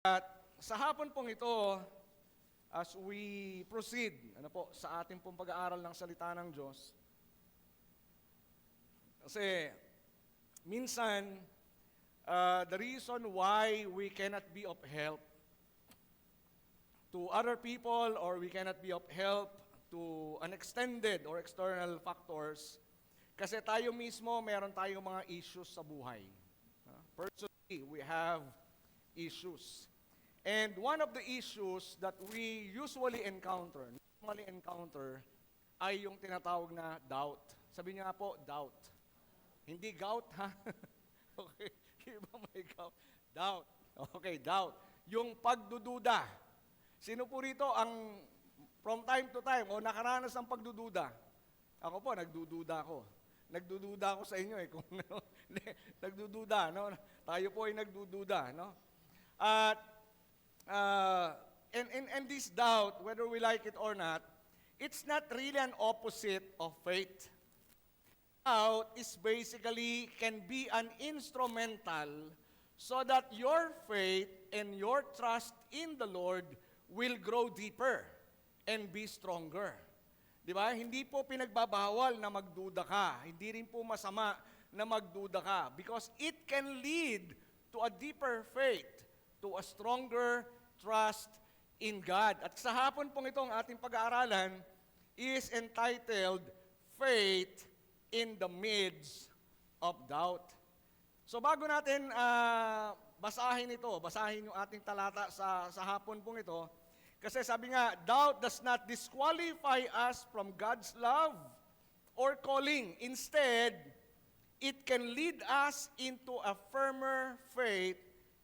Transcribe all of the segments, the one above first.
At sa hapon pong ito, as we proceed sa ating pong pag-aaral ng salita ng Diyos, kasi minsan, the reason why we cannot be of help to other people or we cannot be of help to an extended or external factors, kasi tayo mismo meron tayong mga issues sa buhay. Personally, we have issues. And one of the issues that we normally encounter, ay yung tinatawag na doubt. Sabi niya nga po, doubt. Hindi gout, ha? Okay, iba may gout. Doubt. Okay, doubt. Yung pagdududa. Sino po rito ang from time to time o nakaranas ng pagdududa? Ako po, nagdududa ako. Nagdududa ako sa inyo kung nagdududa, no? Tayo po ay nagdududa, no? At and this doubt, whether we like it or not, it's not really an opposite of faith. Doubt is basically can be an instrumental so that your faith and your trust in the Lord will grow deeper and be stronger. Di ba? Hindi po pinagbabawal na magduda ka. Hindi rin po masama na magduda ka because it can lead to a deeper faith, to a stronger trust in God. At sa hapon pong itong ating pag-aaralan is entitled Faith in the Midst of Doubt. So bago natin basahin yung ating talata sa hapon pong ito, kasi sabi nga, doubt does not disqualify us from God's love or calling. Instead, it can lead us into a firmer faith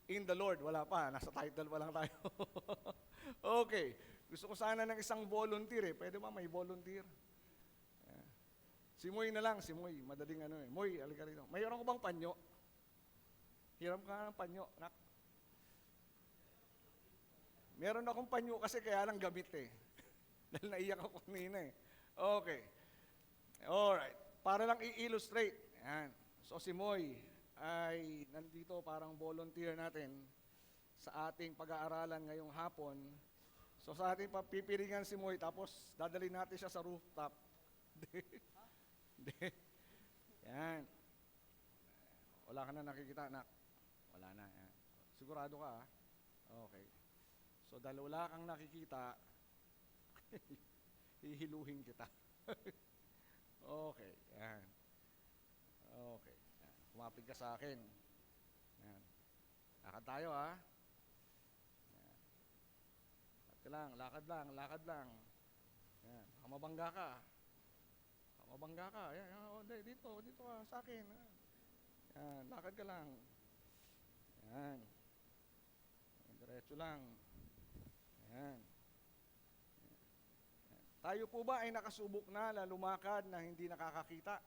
in the Lord. Wala pa, nasa title pa lang tayo. Okay, gusto ko sana ng isang volunteer Pwede ba may volunteer? Si Moy na lang, madaling Moy, alika rito. Mayroon ko bang panyo? Hiram ka ng panyo, nak. Meron akong panyo kasi kaya lang gamit Dahil naiyak ako kanina Okay. Alright. Para lang i-illustrate. Yan. So si Moy ay nandito parang volunteer natin sa ating pag-aaralan ngayong hapon. So sa ating papipiringan si Moy tapos dadalhin natin siya sa rooftop. Hindi. Yan. Wala ka na nakikita, anak. Wala na. Yan. Sigurado ka, ha? Okay. So dahil wala kang nakikita, hihiluhin kita. Okay. Yan. Okay. Yan. Kumapit ka sa akin. Yan. Lakad tayo, ha? Yan. Lakad lang. Yan. Mabangga ka. Yan. Dito ka sa akin. Yan. Lakad ka lang. Yan. Diretso lang. Yan. Tayo po ba ay nakasubok na lumakad na hindi nakakakita?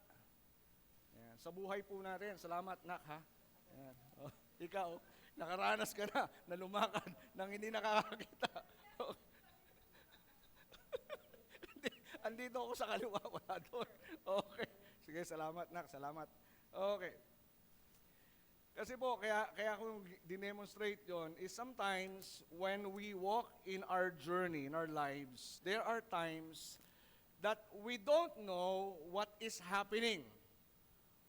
Yan. Sa buhay po natin, salamat nak ha. Yan. Ikaw, nakaranas ka na lumakad nang hindi nakakakita. Andito ako sa kaliwa, wala doon. Okay. Sige, salamat nak, salamat. Okay. Kasi po, kaya kung dinemonstrate yon is sometimes when we walk in our journey, in our lives, there are times that we don't know what is happening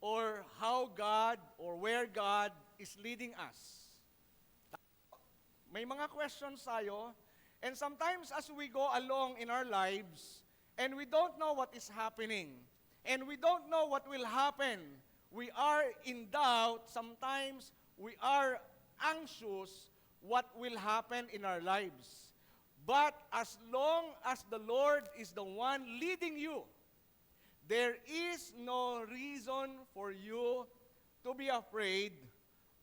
or how God or where God is leading us. May mga questions tayo, and sometimes as we go along in our lives, and we don't know what is happening, and we don't know what will happen, we are in doubt, sometimes we are anxious what will happen in our lives. But as long as the Lord is the one leading you, there is no reason for you to be afraid.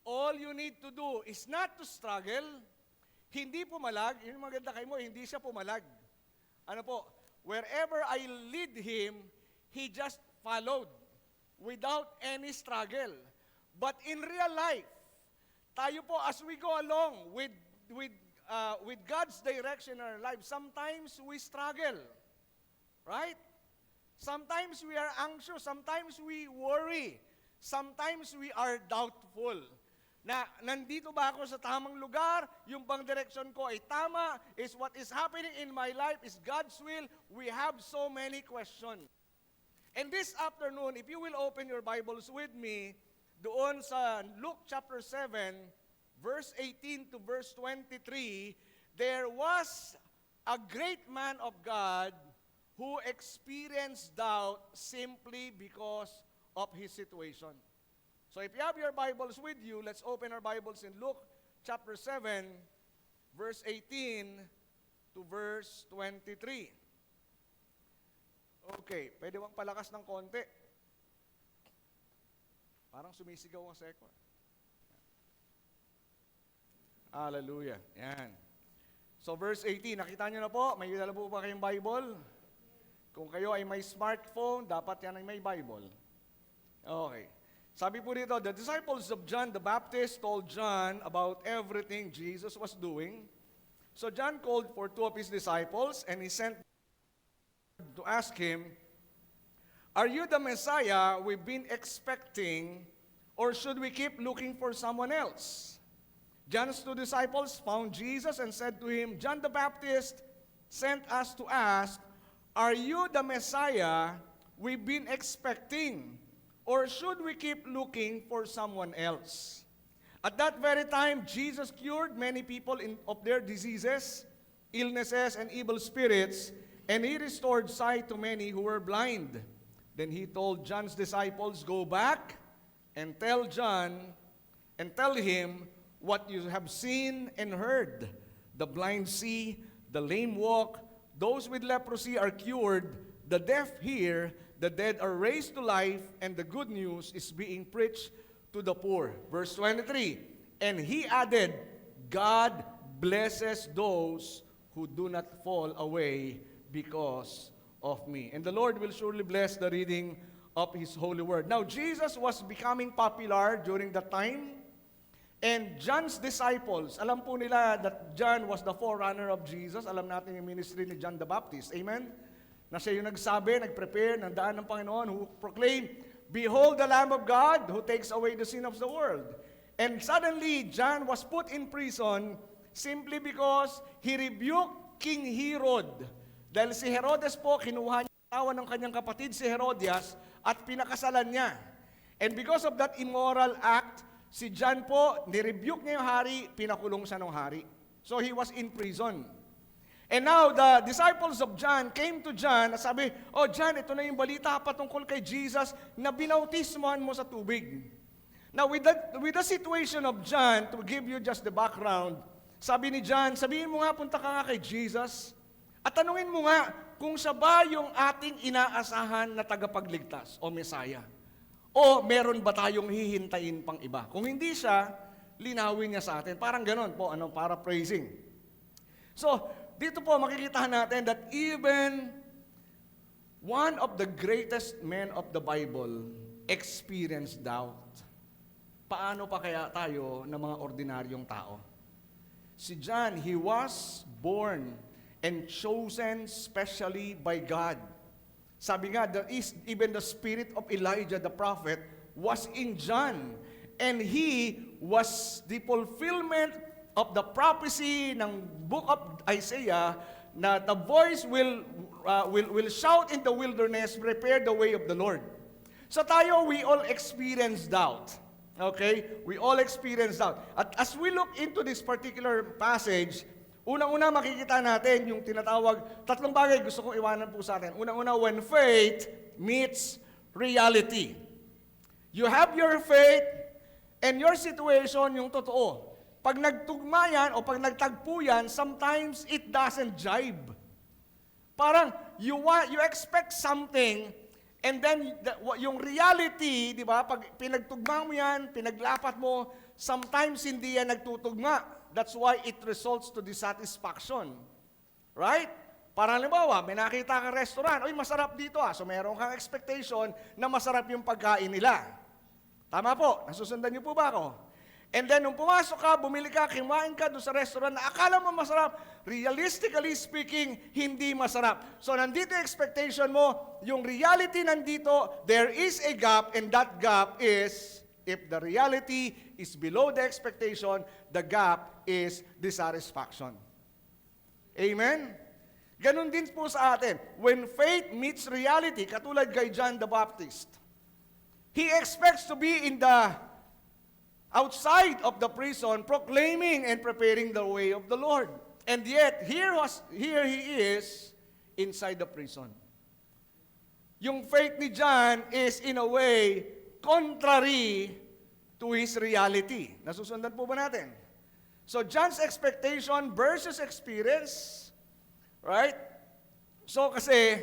All you need to do is not to struggle, hindi pumalag. Yun maganda kay mo, hindi siya pumalag. Ano po, wherever I lead him, he just followed without any struggle. But in real life, tayo po as we go along with God's direction in our life, sometimes we struggle. Right? Sometimes we are anxious, sometimes we worry, sometimes we are doubtful. na nandito ba ako sa tamang lugar? Yung bang direksyon ko ay tama? Is what is happening in my life is God's will? We have so many questions. And this afternoon, if you will open your Bibles with me, doon sa Luke chapter 7, verse 18 to verse 23, there was a great man of God who experienced doubt simply because of his situation. So if you have your Bibles with you, let's open our Bibles in Luke chapter 7, verse 18 to verse 23. Okay, pwede bang palakas ng konti? Parang sumisigaw ang seko. Hallelujah. Yan. So verse 18, nakita nyo na po, may dala po ba kayong Bible? Kung kayo ay may smartphone, dapat yan ay may Bible. Okay. Sabi po dito, the disciples of John the Baptist told John about everything Jesus was doing. So John called for two of his disciples and he sent to ask him, "Are you the Messiah we've been expecting, or should we keep looking for someone else?" John's two disciples found Jesus and said to him, "John the Baptist sent us to ask, are you the Messiah we've been expecting? Or should we keep looking for someone else?" At that very time, Jesus cured many people of their diseases, illnesses, and evil spirits, and he restored sight to many who were blind. Then he told John's disciples, "Go back and tell him what you have seen and heard. The blind see, the lame walk, those with leprosy are cured, the deaf hear, the dead are raised to life, and the good news is being preached to the poor." Verse 23, and he added, "God blesses those who do not fall away because of me." And the Lord will surely bless the reading of His holy word. Now, Jesus was becoming popular during that time, and John's disciples, alam po nila that John was the forerunner of Jesus. Alam natin yung ministry ni John the Baptist. Amen? Na siya yung nagsabi, nagprepare ng daan ng Panginoon, who proclaimed, "Behold the Lamb of God who takes away the sin of the world." And suddenly, John was put in prison simply because he rebuked King Herod. Dahil si Herodes po, kinuha niya ang asawa ng kanyang kapatid si Herodias at pinakasalan niya. And because of that immoral act, si John po, nirebuke niya yung hari, pinakulong siya ng hari. So he was in prison. And now, the disciples of John came to John at sabi, "Oh John, ito na yung balita patungkol kay Jesus na binautismohan mo sa tubig." Now, with the situation of John, to give you just the background, sabi ni John, sabihin mo nga, punta ka nga kay Jesus, at tanungin mo nga kung siya ba yung ating inaasahan na tagapagligtas o Messiah. O meron ba tayong hihintayin pang iba? Kung hindi siya, linawin niya sa atin. Parang ganon po, paraphrasing. So, dito po makikita natin that even one of the greatest men of the Bible experienced doubt. Paano pa kaya tayo na mga ordinaryong tao? Si John, he was born and chosen specially by God. Sabi nga, even the spirit of Elijah the prophet was in John. And he was the fulfillment of the prophecy ng book of Isaiah na the voice will shout in the wilderness, "Prepare the way of the Lord." So tayo, we all experience doubt. Okay? We all experience doubt. At as we look into this particular passage, unang-una makikita natin yung tinatawag, tatlong bagay gusto kong iwanan po sa atin. Unang-una, when faith meets reality. You have your faith and your situation yung totoo. Pag nagtugma yan o pag nagtagpo yan, sometimes it doesn't jibe. Parang you expect something and then yung reality, di ba, pag pinagtugma mo yan, pinaglapat mo, sometimes hindi yan nagtutugma. That's why it results to dissatisfaction. Right? Parang halimbawa, may nakita kang restaurant, "Uy, masarap dito ah." So meron kang expectation na masarap yung pagkain nila. Tama po? Nasusundan niyo po ba ako? And then, nung pumasok ka, bumili ka, kimain ka doon sa restaurant na akala mo masarap, realistically speaking, hindi masarap. So, nandito yung expectation mo, yung reality nandito, there is a gap, and that gap is If the reality is below the expectation, the gap is dissatisfaction. Amen? Ganon din po sa atin. When faith meets reality, katulad kay John the Baptist, he expects to be in the outside of the prison, proclaiming and preparing the way of the Lord. And yet, here he is inside the prison. Yung faith ni John is in a way contrary to his reality. Nasusundan po ba natin? So John's expectation versus experience, right? So kasi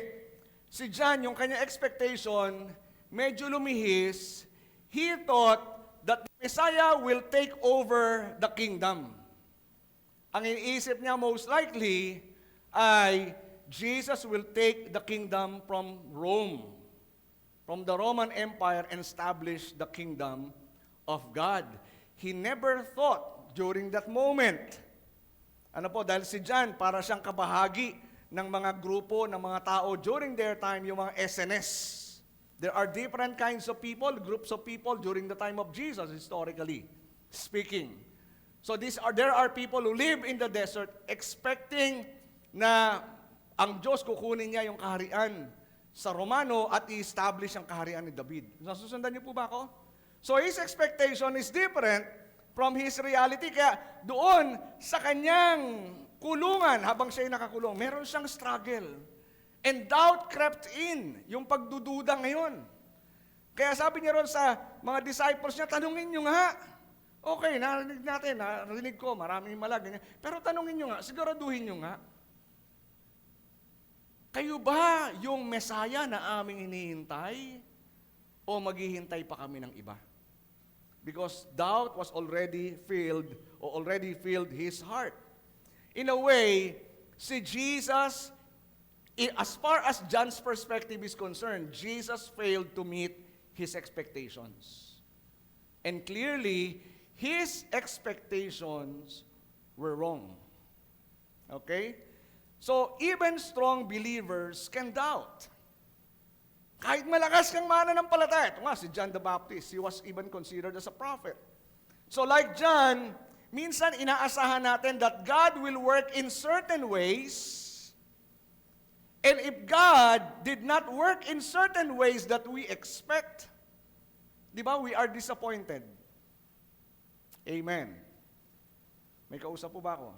si John, yung kanya expectation, medyo lumihis. He thought that the Messiah will take over the kingdom. Ang iniisip niya most likely ay Jesus will take the kingdom from Rome, from the Roman Empire, and establish the kingdom of God. He never thought during that moment, dahil si John, para siyang kabahagi ng mga grupo, ng mga tao during their time, yung mga SNS. There are different kinds of people, groups of people during the time of Jesus, historically speaking. So there are people who live in the desert expecting na ang Diyos kukunin niya yung kaharian sa Romano at i-establish ang kaharian ni David. Nasusundan niyo po ba ako? So his expectation is different from his reality. Kaya doon sa kanyang kulungan, habang siya ay nakakulong, meron siyang struggle. And doubt crept in, yung pagdududa ngayon. Kaya sabi niya ron sa mga disciples niya, tanungin niyo nga. Okay, narinig ko, maraming malag. Pero tanungin niyo nga, siguraduhin niyo nga. Kayo ba yung Messiah na aming hinihintay? O maghihintay pa kami ng iba? Because doubt was already filled his heart. In a way, si Jesus, as far as John's perspective is concerned, Jesus failed to meet his expectations. And clearly, his expectations were wrong. Okay? So, even strong believers can doubt. Kahit malakas kang mananampalataya. Ito nga, si John the Baptist, he was even considered as a prophet. So like John, minsan inaasahan natin that God will work in certain ways, and if God did not work in certain ways that we expect, di ba, we are disappointed. Amen. May kausap po ba ako?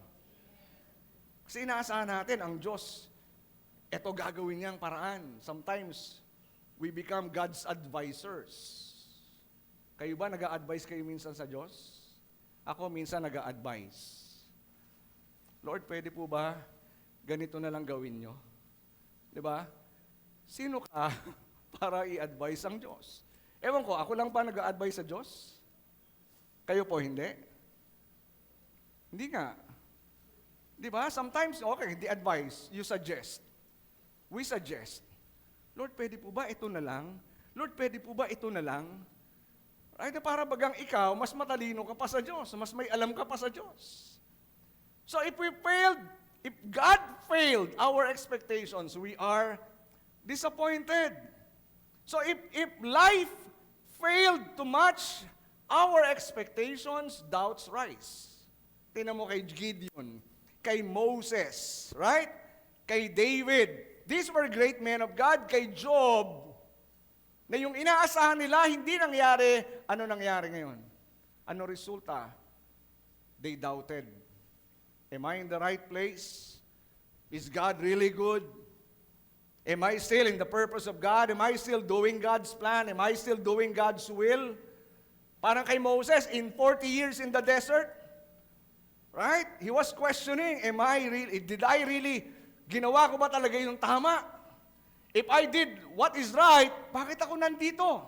Kasi inaasahan natin, ang Diyos, eto gagawin niyang paraan. Sometimes, we become God's advisors. Kayo ba, nag-a-advise kayo minsan sa Diyos? Ako minsan nag-a-advise. Lord, pwede po ba ganito na lang gawin nyo? Di ba? Sino ka para i-advise ang Diyos? Ewan ko, ako lang pa nag-a-advise sa Diyos? Kayo po hindi? Hindi nga. Di ba? Sometimes, okay, the advice, you suggest. We suggest. Lord, pwede po ba ito na lang? Lord, pwede po ba ito na lang? Ay, na para bagang ikaw, mas matalino ka pa sa Diyos, mas may alam ka pa sa Diyos. So if God failed our expectations, we are disappointed. So if life failed to match our expectations, doubts rise. Tingnan mo kay Gideon, kay Moses, right? Kay David. These were great men of God. Kay Job, na yung inaasahan nila, hindi nangyari. Ano nangyari ngayon? Ano resulta? They doubted. Am I in the right place? Is God really good? Am I still in the purpose of God? Am I still doing God's plan? Am I still doing God's will? Parang kay Moses, in 40 years in the desert, right? He was questioning, did I really, ginawa ko ba talaga yung tama? If I did what is right, bakit ako nandito?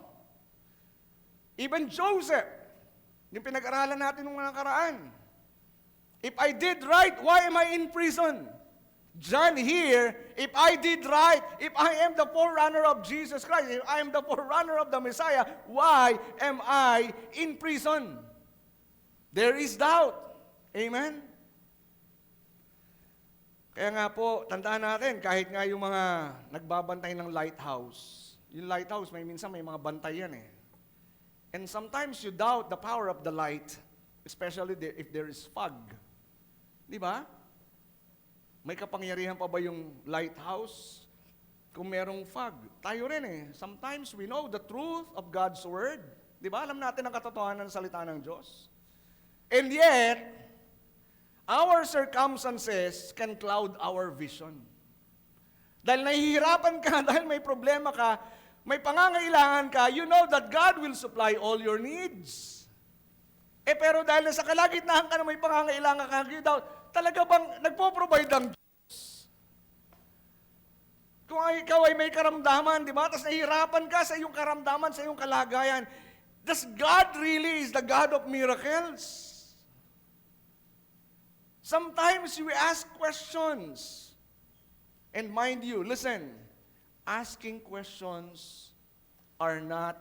Even Joseph, yung pinag-aralan natin nung nakaraan. If I did right, why am I in prison? John here, if I did right, if I am the forerunner of Jesus Christ, if I am the forerunner of the Messiah, why am I in prison? There is doubt. Amen? Kaya nga po, tandaan natin, kahit nga yung mga nagbabantay ng lighthouse, yung lighthouse, minsan may mga bantay yan eh. And sometimes you doubt the power of the light, especially if there is fog. Di ba? May kapangyarihan pa ba yung lighthouse kung merong fog? Tayo rin eh. Sometimes we know the truth of God's Word. Di ba? Alam natin ang katotohanan ng salita ng Diyos. And yet, our circumstances can cloud our vision. Dahil nahihirapan ka, dahil may problema ka, may pangangailangan ka, you know that God will supply all your needs. Pero dahil nasa kalagitnaan ka na may pangangailangan ka, you doubt, talaga bang nagpo-provide ang Diyos? Kung ikaw ay may karamdaman, di ba? Tapos nahihirapan ka sa iyong karamdaman, sa iyong kalagayan, does God really is the God of miracles? Sometimes we ask questions. And mind you, listen, asking questions are not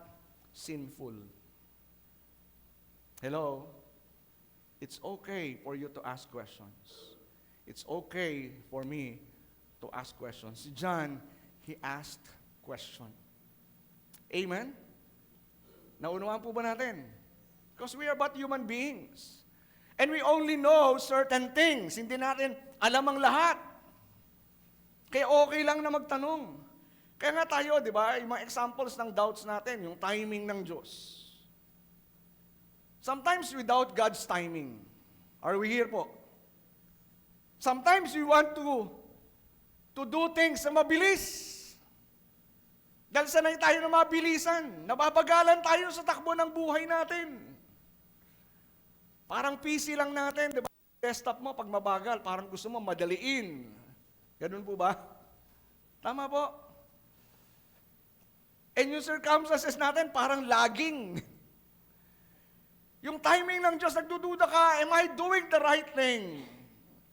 sinful. Hello? It's okay for you to ask questions. It's okay for me to ask questions. Si John, he asked question. Amen? Naunawaan po ba natin? Because we are but human beings. And we only know certain things. Hindi natin alam ang lahat. Kaya okay lang na magtanong. Kaya nga tayo, di ba, yung mga examples ng doubts natin, yung timing ng Diyos. Sometimes we doubt God's timing. Are we here po? Sometimes we want to do things na mabilis. Dahil sanay tayo na mabilisan. Nababagalan tayo sa takbo ng buhay natin. Parang PC lang natin, di ba? Desktop mo, pag mabagal, parang gusto mo madaliin. Ganun po ba? Tama po. And yung circumstances natin, parang lagging. Yung timing ng Diyos, nagdududa ka, am I doing the right thing?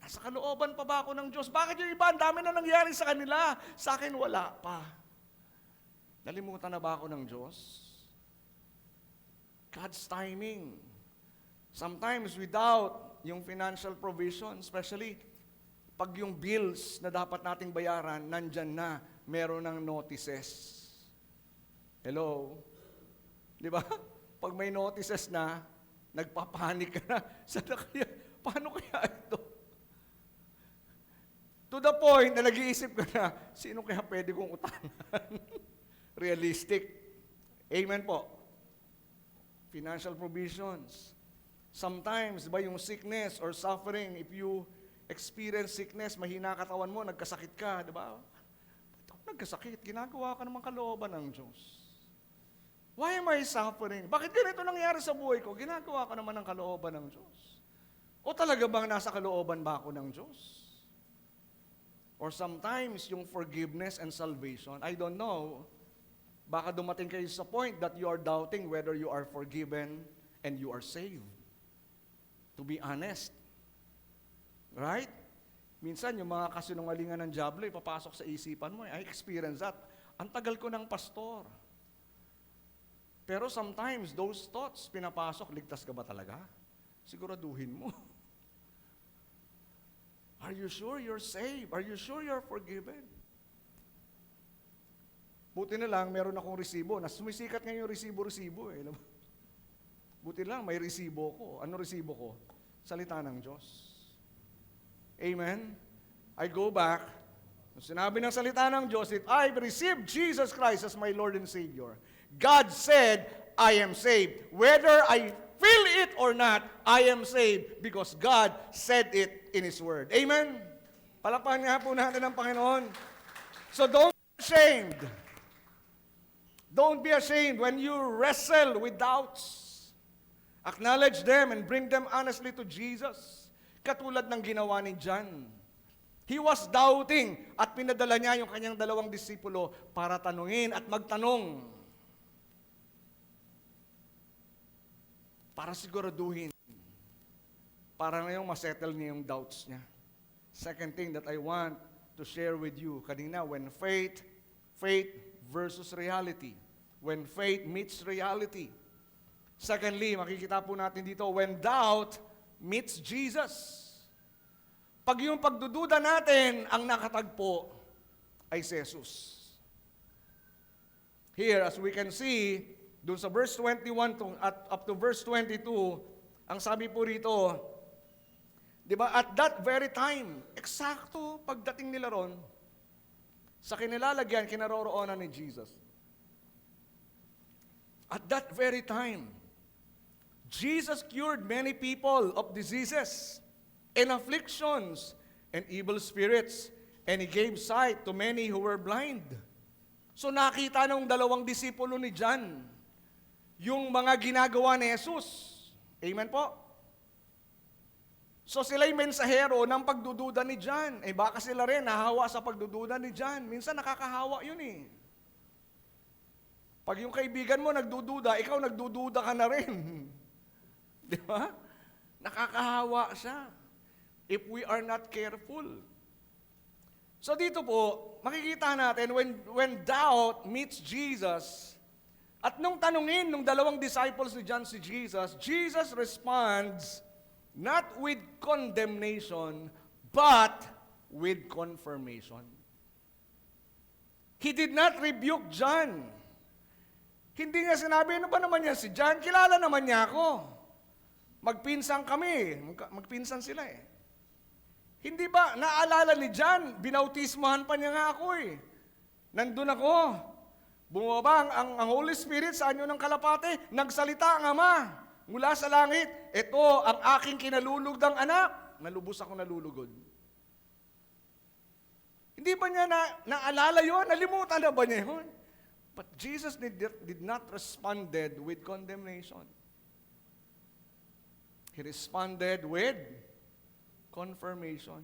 Nasa kalooban pa ba ako ng Diyos? Bakit yung iba, ang dami na nangyari sa kanila? Sa akin, wala pa. Nalimutan na ba ako ng Diyos? God's timing. Sometimes without yung financial provision, especially pag yung bills na dapat nating bayaran, nandyan na, meron ng notices. Hello? Di ba? Pag may notices na, nagpapanik ka na. Paano kaya ito? To the point na nag-iisip ka na, sino kaya pwede kong utangan? Realistic. Amen po. Financial provisions. Sometimes, ba yung sickness or suffering, if you experience sickness, mahina katawan mo, nagkasakit ka, di ba? Ba't ako nagkasakit? Ginagawa ka naman kalooban ng Diyos. Why am I suffering? Bakit ganito nangyari sa buhay ko? Ginagawa ka naman ng kalooban ng Diyos. O talaga bang nasa kalooban ba ako ng Diyos? Or sometimes, yung forgiveness and salvation, I don't know, baka dumating kayo sa point that you are doubting whether you are forgiven and you are saved. To be honest. Right? Minsan, yung mga kasinungalingan ng diablo, ipapasok sa isipan mo. I experience that. Ang tagal ko ng pastor. Pero sometimes, those thoughts, pinapasok, ligtas ka ba talaga? Siguraduhin mo. Are you sure you're saved? Are you sure you're forgiven? Buti na lang, meron akong resibo. Sumisikat ngayon yung resibo eh. Buti lang, may resibo ko. Ano resibo ko? Salita ng Diyos. Amen? I go back. Sinabi ng salita ng Diyos, if I've received Jesus Christ as my Lord and Savior, God said, I am saved. Whether I feel it or not, I am saved because God said it in His Word. Amen? Palakpakan nga po natin ang Panginoon. So don't be ashamed. Don't be ashamed when you wrestle with doubts. Acknowledge them and bring them honestly to Jesus. Katulad ng ginawa ni John. He was doubting at pinadala niya yung kanyang dalawang disipulo para tanungin at magtanong. Para siguraduhin. Para ngayong masettle niya yung doubts niya. Second thing that I want to share with you kanina, when faith versus reality. When faith meets reality. Secondly, makikita po natin dito, when doubt meets Jesus. Pag yung pagdududa natin, ang nakatagpo ay si Jesus. Here, as we can see, Doon sa verse 21 up to verse 22, ang sabi po rito, di ba, at that very time, eksakto pagdating nila ron, sa kinilalagyan, kinaroroonan ni Jesus. At that very time, Jesus cured many people of diseases and afflictions and evil spirits, and He gave sight to many who were blind. So nakita ng dalawang disipulo ni John yung mga ginagawa ni Jesus. Amen po? So sila'y mensahero ng pagdududa ni John. Baka sila rin nahawa sa pagdududa ni John. Minsan nakakahawa yun eh. Pag yung kaibigan mo nagdududa, ikaw nagdududa ka na rin. Di ba? Nakakahawa siya. If we are not careful. So dito po, makikita natin when doubt meets Jesus, at nung tanungin nung dalawang disciples ni John si Jesus, Jesus responds not with condemnation, but with confirmation. He did not rebuke John. Hindi niya sinabi, ano ba naman yan si John? Kilala naman niya ako. Magpinsan kami. Magpinsan sila eh. Hindi ba, naalala ni John, binautismahan pa niya nga ako eh. Nandun ako. Bumaba ang Holy Spirit sa anyo ng kalapate, nagsalita ang Ama mula sa langit. Ito ang aking kinalulugdang anak. Nalubos ako nalulugod. Hindi ba niya naalala yun? Nalimutan na ba niya yun? But Jesus did not responded with condemnation. He responded with confirmation.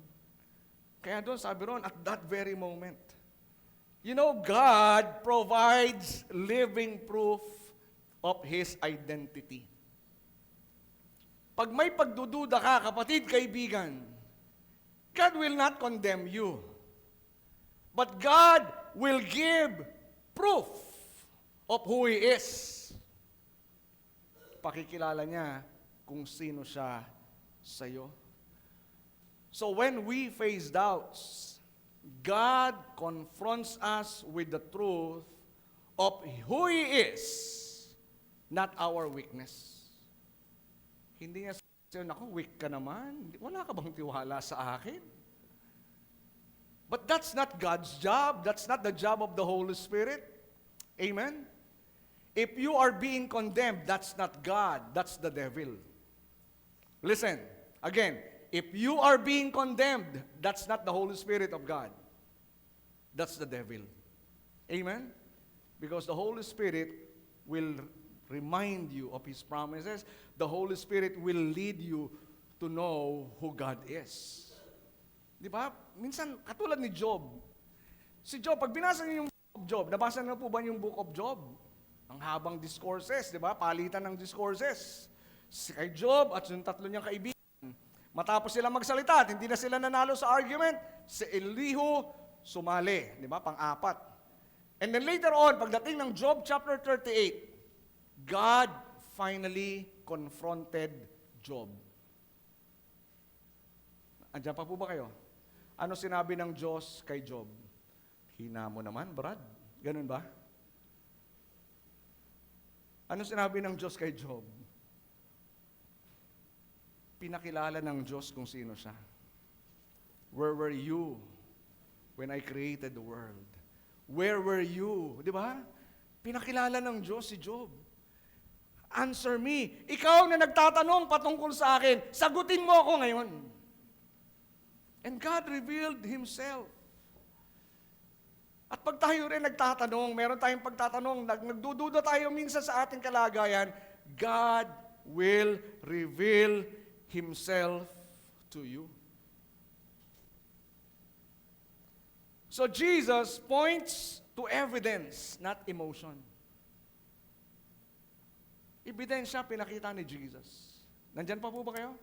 Kaya doon, sabi ron, at that very moment, you know, God provides living proof of His identity. Pag may pagdududa ka, kapatid, kaibigan, God will not condemn you. But God will give proof of who He is. Pakikilala niya kung sino siya sa'yo. So when we face doubts, God confronts us with the truth of who He is, not our weakness. Hindi niya sabi, naku, weak ka naman. Wala ka bang tiwala sa akin? But that's not God's job. That's not the job of the Holy Spirit. Amen? If you are being condemned, that's not God. That's the devil. Listen, again, if you are being condemned, that's not the Holy Spirit of God. That's the devil. Amen? Because the Holy Spirit will remind you of His promises. The Holy Spirit will lead you to know who God is. Di ba? Minsan, katulad ni Job. Si Job, pag binasa niyo yung book of Job, nabasa na po ba yung book of Job? Ang habang discourses, di ba? Palitan ng discourses. Si kay Job at yung tatlo niyang kaibigan. Matapos sila magsalita at hindi na sila nanalo sa argument, si Elihu sumali, di ba? Pang-apat. And then later on, pagdating ng Job chapter 38, God finally confronted Job. Andiyan pa po ba kayo? Ano sinabi ng Diyos kay Job? Hina mo naman, Brad. Ganun ba? Ano sinabi ng Diyos kay Job? Pinakilala ng Diyos kung sino siya. Where were you when I created the world? Where were you? Di ba? Pinakilala ng Diyos si Job. Answer me. Ikaw na nagtatanong patungkol sa akin, sagutin mo ako ngayon. And God revealed Himself. At pag tayo rin nagtatanong, meron tayong pagtatanong, nagdududa tayo minsan sa ating kalagayan, God will reveal Himself to you. So Jesus points to evidence, not emotion. Ebidensya pinakita ni Jesus. Nandyan pa po ba kayo?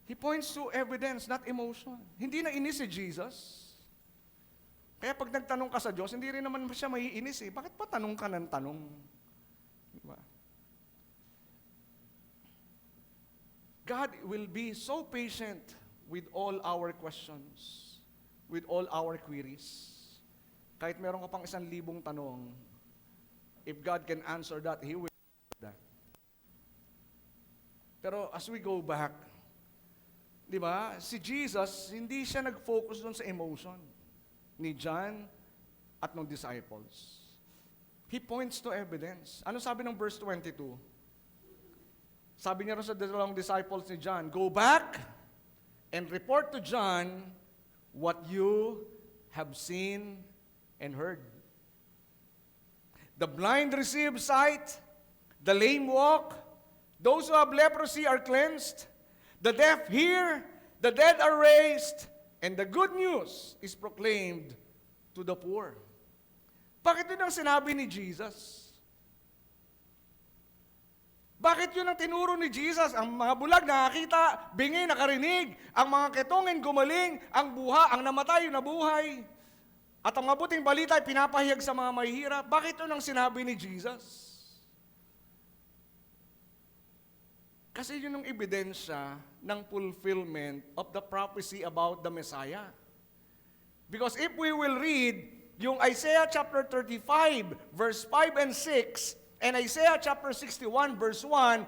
He points to evidence, not emotion. Hindi na inis si Jesus. Kaya pag nagtanong ka sa Diyos, hindi rin naman siya maiinis eh. Bakit pa tanong ka ng tanong? Diba? God will be so patient with all our questions, with all our queries. Kahit meron ka pang 1,000 tanong, If God can answer that, He will answer that. Pero as we go back, di ba, si Jesus, hindi siya nag-focus doon sa emotion ni John at ng disciples. He points to evidence. Ano sabi ng verse 22? Sabi niya rin sa dalawang disciples ni John, go back and report to John what you have seen and heard. The blind receive sight, the lame walk, those who have leprosy are cleansed, the deaf hear, the dead are raised, and the good news is proclaimed to the poor. Bakit yun ang sinabi ni Jesus? Bakit yun ang tinuro ni Jesus? Ang mga bulag nakakita, bingi nakarinig, ang mga ketongin gumaling, ang buha, ang namatay nabuhay, at ang mabuting balita ay pinapahayag sa mga mahihirap. Bakit yun ang sinabi ni Jesus? Kasi yun ang ebidensya ng fulfillment of the prophecy about the Messiah. Because if we will read yung Isaiah chapter 35, verse 5 and 6, and Isaiah chapter 61, verse 1,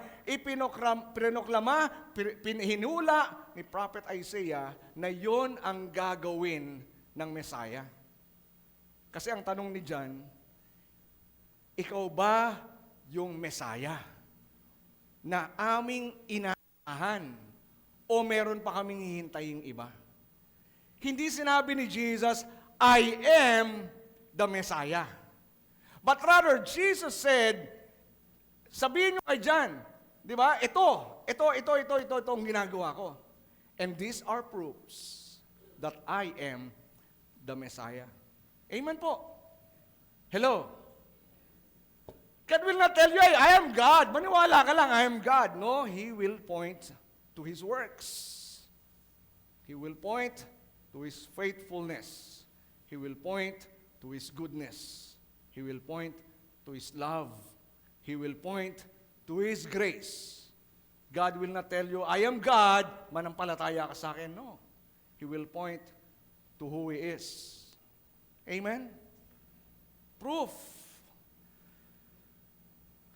hinula ni Prophet Isaiah na yon ang gagawin ng Messiah. Kasi ang tanong ni John, ikaw ba yung Messiah na aming inaasahan o meron pa kaming hihintaying iba? Hindi sinabi ni Jesus, I am the Messiah. But rather, Jesus said, sabihin nyo kay John, di ba, ito ang ginagawa ko. And these are proofs that I am the Messiah. Amen po. Hello. God will not tell you, I am God. Maniwala ka lang, I am God. No, He will point to His works. He will point to His faithfulness. He will point to His goodness. He will point to His love. He will point to His grace. God will not tell you, I am God, manampalataya ka sa akin. No. He will point to who He is. Amen? Proof.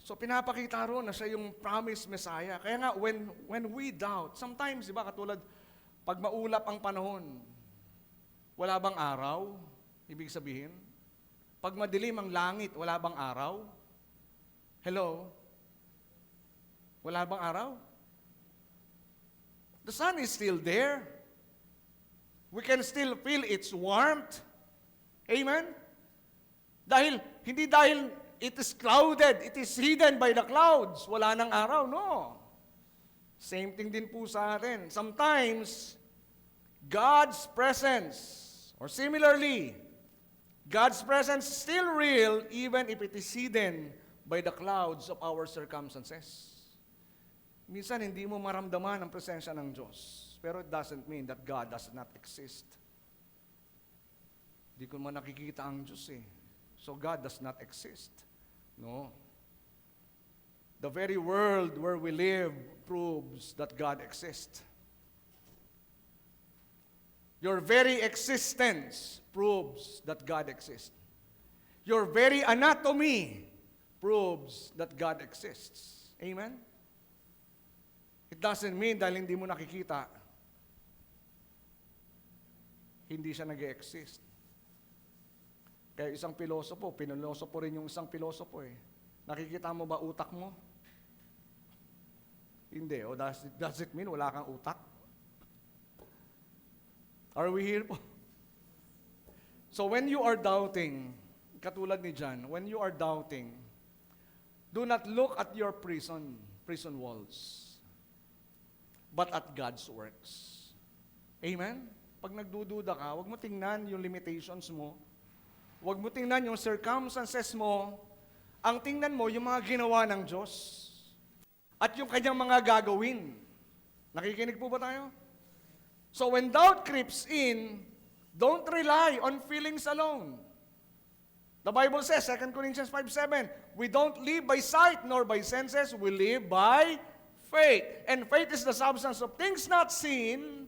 So pinapakita ron na siya yung promised Messiah. Kaya nga, when we doubt, sometimes, di ba, katulad, pag maulap ang panahon, wala bang araw? Ibig sabihin, pag madilim ang langit, wala bang araw? Hello? Wala bang araw? The sun is still there. We can still feel its warmth. Amen? Hindi dahil it is clouded, it is hidden by the clouds. Wala nang araw, no. Same thing din po sa atin. Sometimes, God's presence, or similarly, God's presence is still real even if it is hidden by the clouds of our circumstances. Minsan, hindi mo maramdaman ang presensya ng Diyos. Pero it doesn't mean that God does not exist. Hindi ko man nakikita ang Diyos eh. So God does not exist. No. The very world where we live proves that God exists. Your very existence proves that God exists. Your very anatomy proves that God exists. Amen? It doesn't mean dahil hindi mo nakikita, hindi siya nag-exist. Kaya isang pilosopo, pinolosopo rin yung isang pilosopo eh. Nakikita mo ba utak mo? Hindi. O does it mean wala kang utak? Are we here po? So when you are doubting, katulad ni John, when you are doubting, do not look at your prison walls, but at God's works. Amen? Pag nagdududa ka, huwag mo tingnan yung limitations mo. Huwag mo tingnan yung circumstances mo. Ang tingnan mo yung mga ginawa ng Diyos. At yung kanyang mga gagawin. Nakikinig po ba tayo? So when doubt creeps in, don't rely on feelings alone. The Bible says, 2 Corinthians 5:7, we don't live by sight nor by senses, we live by faith. And faith is the substance of things not seen,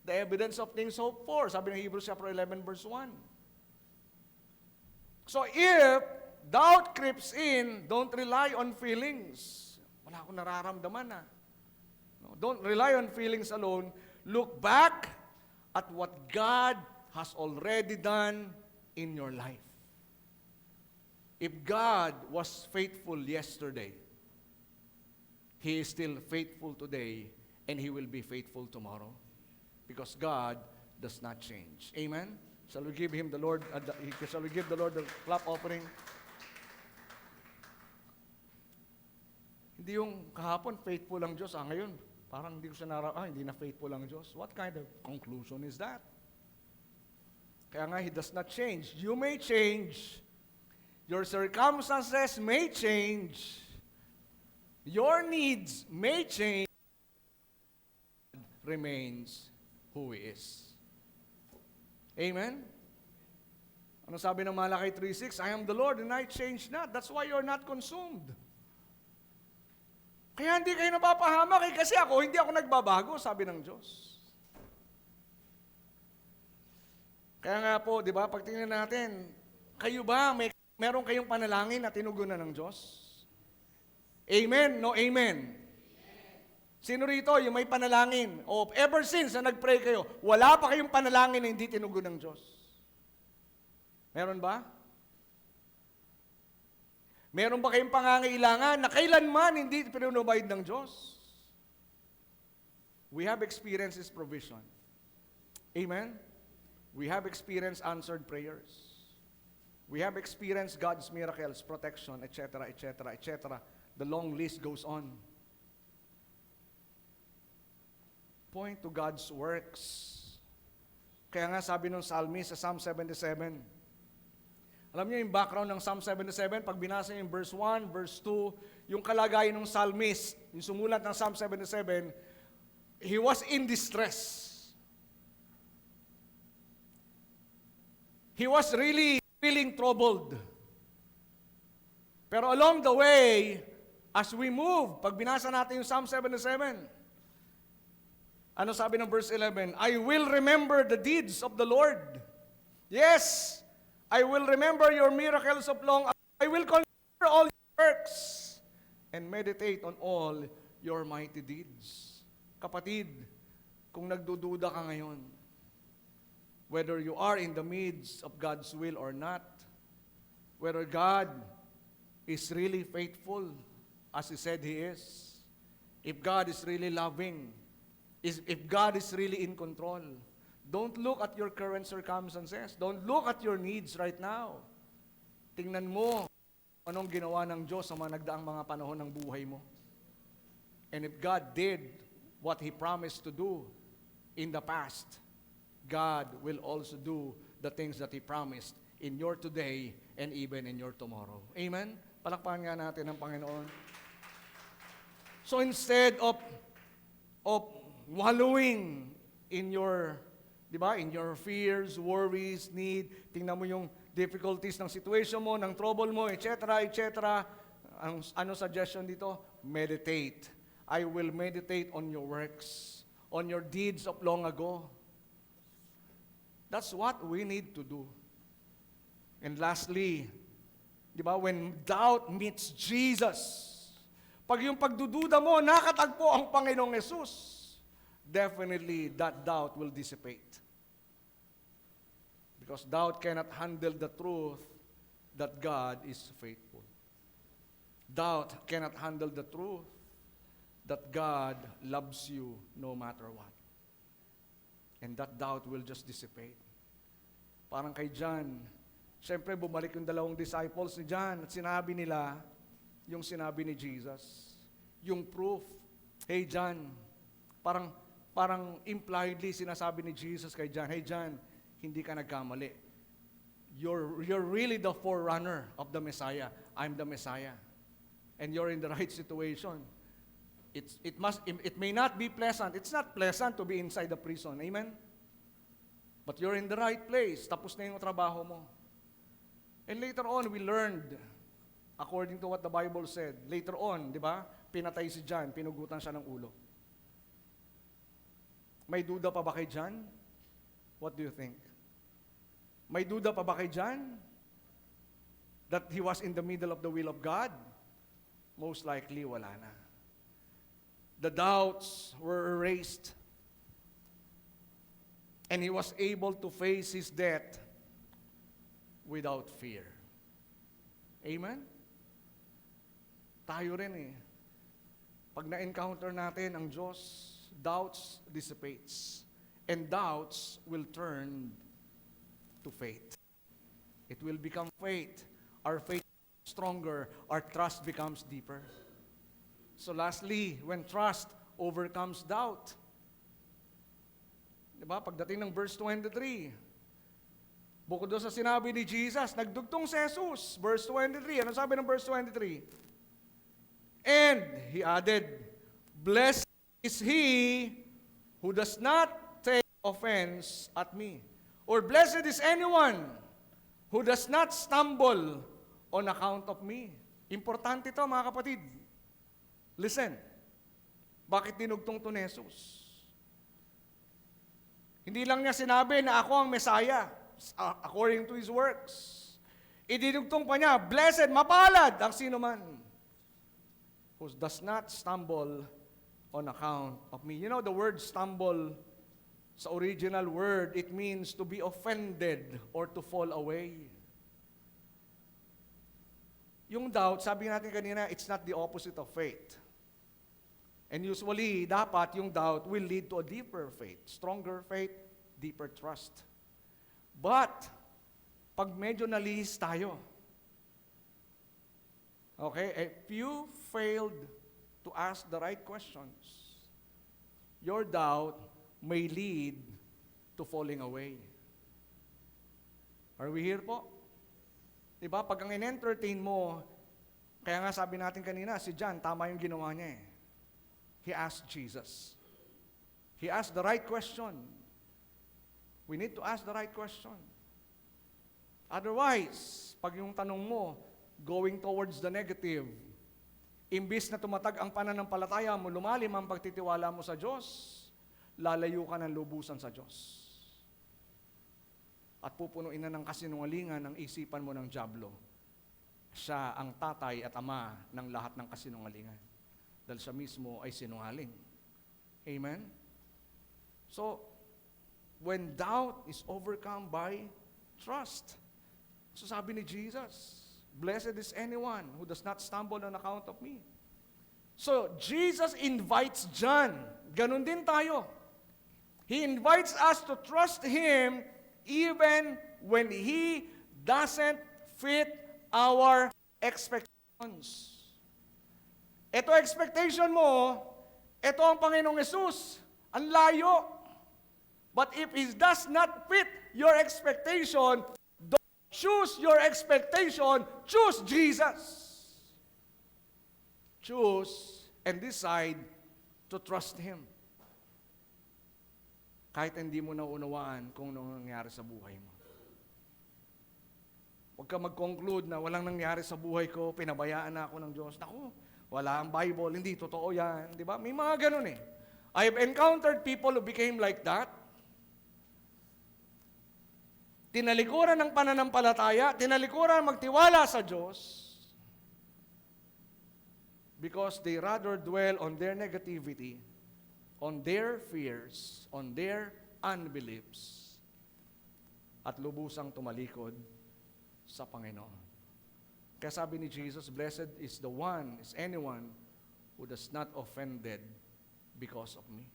the evidence of things hoped for. Sabi ng Hebrews chapter 11 verse 1. So if doubt creeps in, don't rely on feelings. Wala akong nararamdaman na. No, don't rely on feelings alone. Look back at what God has already done in your life. If God was faithful yesterday, He is still faithful today, and He will be faithful tomorrow. Because God does not change. Amen? Shall we give Him the Lord, shall we give the Lord the clap offering? Hindi yung kahapon, faithful ang Diyos. Ngayon, parang hindi ko siya hindi na faithful ang Diyos. What kind of conclusion is that? Kaya nga, He does not change. You may change. Your circumstances may change. Your needs may change. Remains who He is. Amen? Ano sabi ng Malakay 3:6? I am the Lord and I change not. That's why you're not consumed. Kaya hindi kayo napapahamak kasi hindi ako nagbabago, sabi ng Diyos. Kaya nga po, di ba, pag tingnan natin, kayo ba, meron kayong panalangin na tinugunan ng Diyos? Amen? No amen? Sino rito yung may panalangin? O ever since na nag-pray kayo, wala pa kayong panalangin na hindi tinugon ng Diyos? Meron ba? Meron ba kayong pangangailangan na kailanman hindi pinunubahid ng Diyos? We have experienced His provision. Amen? We have experienced answered prayers. We have experienced God's miracles, protection, etc., etc., etc. The long list goes on. Point to God's works. Kaya nga sabi ng psalmist sa Psalm 77, alam niyo yung background ng Psalm 77, pag binasa niyo yung verse 1, verse 2, yung kalagayan ng psalmist, yung sumulat ng Psalm 77, he was in distress. He was really feeling troubled. Pero along the way, as we move, pag binasa natin yung Psalm 77, ano sabi ng verse 11? I will remember the deeds of the Lord. Yes, I will remember your miracles of long. I will consider all your works and meditate on all your mighty deeds. Kapatid, kung nagdududa ka ngayon, whether you are in the midst of God's will or not, whether God is really faithful as He said He is, if God is really loving, if God is really in control, don't look at your current circumstances. Don't look at your needs right now. Tingnan mo anong ginawa ng Diyos sa mga nagdaang mga panahon ng buhay mo. And if God did what He promised to do in the past, God will also do the things that He promised in your today and even in your tomorrow. Amen? Palakpakan nga natin ang Panginoon. So instead of wallowing in your, di ba, in your fears, worries, need, tingnan mo yung difficulties ng situation mo, ng trouble mo, etc., etc. Ano suggestion dito? Meditate. I will meditate on your works, on your deeds of long ago. That's what we need to do. And lastly, di ba, when doubt meets Jesus, pag yung pagdududa mo, nakatagpo ang Panginoong Yesus, definitely that doubt will dissipate. Because doubt cannot handle the truth that God is faithful. Doubt cannot handle the truth that God loves you no matter what. And that doubt will just dissipate. Parang kay John, siyempre bumalik yung dalawang disciples ni John at sinabi nila yung sinabi ni Jesus. Yung proof, hey John, parang impliedly sinasabi ni Jesus kay John, hey John, hindi ka nagkamali. You're really the forerunner of the Messiah. I'm the Messiah. And you're in the right situation. It may not be pleasant. It's not pleasant to be inside the prison. Amen? But you're in the right place. Tapos na yung trabaho mo. And later on, we learned, according to what the Bible said, later on, di ba, pinatay si John, pinugutan siya ng ulo. May duda pa ba kay John? What do you think? May duda pa ba kay John? that he was in the middle of the will of God? Most likely, wala na. The doubts were erased. And he was able to face his death without fear. Amen? Tayo rin eh. Pag na-encounter natin ang Diyos, doubts dissipates. And doubts will turn to faith. It will become faith. Our faith is stronger. Our trust becomes deeper. So lastly, when trust overcomes doubt. Diba? Pagdating ng verse 23, bukod doon sa sinabi ni Jesus, nagdugtong si Jesus. Verse 23, ano sabi ng verse 23? And he added, blessed is he who does not take offense at me. Or blessed is anyone who does not stumble on account of me. Importante ito, mga kapatid. Listen. Bakit dinugtong to ni Jesus? Hindi lang niya sinabi na ako ang Messiah, according to his works. Idinugtong pa niya, blessed, mapalad ang sino man who does not stumble on account of me. You know, the word stumble, sa original word, it means to be offended or to fall away. Yung doubt, sabi natin kanina, it's not the opposite of faith. And usually, dapat yung doubt will lead to a deeper faith, stronger faith, deeper trust. But, pag medyo nalihis tayo, okay, if you failed to ask the right questions, your doubt may lead to falling away. Are we here po? Diba? Pag ang in-entertain mo, kaya nga sabi natin kanina, si John, tama yung ginawa niya eh. He asked Jesus. He asked the right question. We need to ask the right question. Otherwise, pag yung tanong mo, going towards the negative, imbis na tumatag ang pananampalataya mo, lumalim ang pagtitiwala mo sa Diyos, lalayo ka ng lubusan sa Diyos. At pupunuin na ng kasinungalingan ang isipan mo ng dyablo. Siya ang tatay at ama ng lahat ng kasinungalingan. Dahil siya mismo ay sinungaling. Amen? So, when doubt is overcome by trust. So sabi ni Jesus, blessed is anyone who does not stumble on account of me. So, Jesus invites John. Ganun din tayo. He invites us to trust Him even when He doesn't fit our expectations. Ito expectation mo, ito ang Panginoong Yesus. Ang layo. But if He does not fit your expectation, don't choose your expectation, choose Jesus. Choose and decide to trust Him. Kahit hindi mo naunawaan kung anong nangyari sa buhay mo. Huwag ka mag-conclude na walang nangyari sa buhay ko, pinabayaan na ako ng Diyos. Naku, wala ang Bible, hindi totoo yan. Di ba? May mga ganun eh. I have encountered people who became like that. Tinalikuran ng pananampalataya, tinalikuran magtiwala sa Diyos because they rather dwell on their negativity, on their fears, on their unbeliefs, at lubusang tumalikod sa Panginoon. Kaya sabi ni Jesus, blessed is the one, is anyone who does not offended because of me.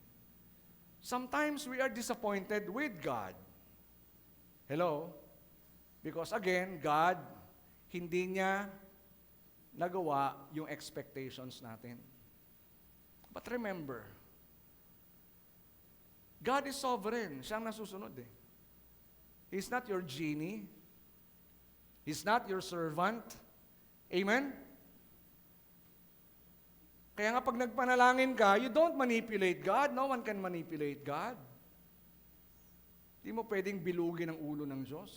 Sometimes we are disappointed with God. Hello? Because again, God, hindi niya nagawa yung expectations natin. But remember, God is sovereign. Siyang nasusunod eh. He's not your genie. He's not your servant. Amen? Kaya nga pag nagpanalangin ka, you don't manipulate God. No one can manipulate God. Hindi mo pwedeng bilugin ang ulo ng Diyos.